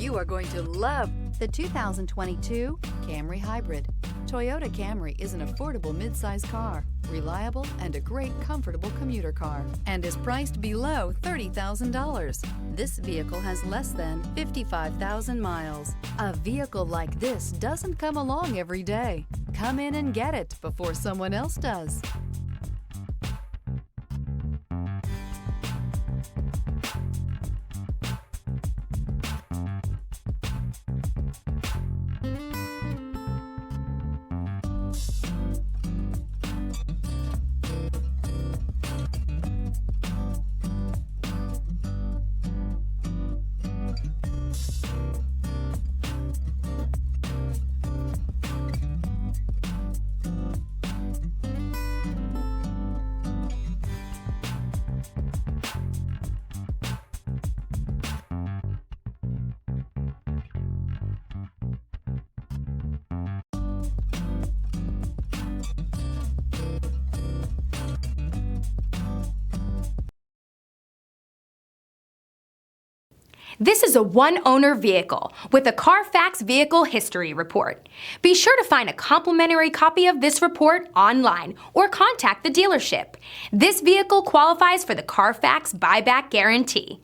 You are going to love the 2022 Camry Hybrid. Toyota Camry is an affordable midsize car, reliable and a great comfortable commuter car, and is priced below $30,000. This vehicle has less than 55,000 miles. A vehicle like this doesn't come along every day. Come in and get it before someone else does. This is a one-owner vehicle with a Carfax Vehicle History Report. Be sure to find a complimentary copy of this report online or contact the dealership. This vehicle qualifies for the Carfax Buyback Guarantee.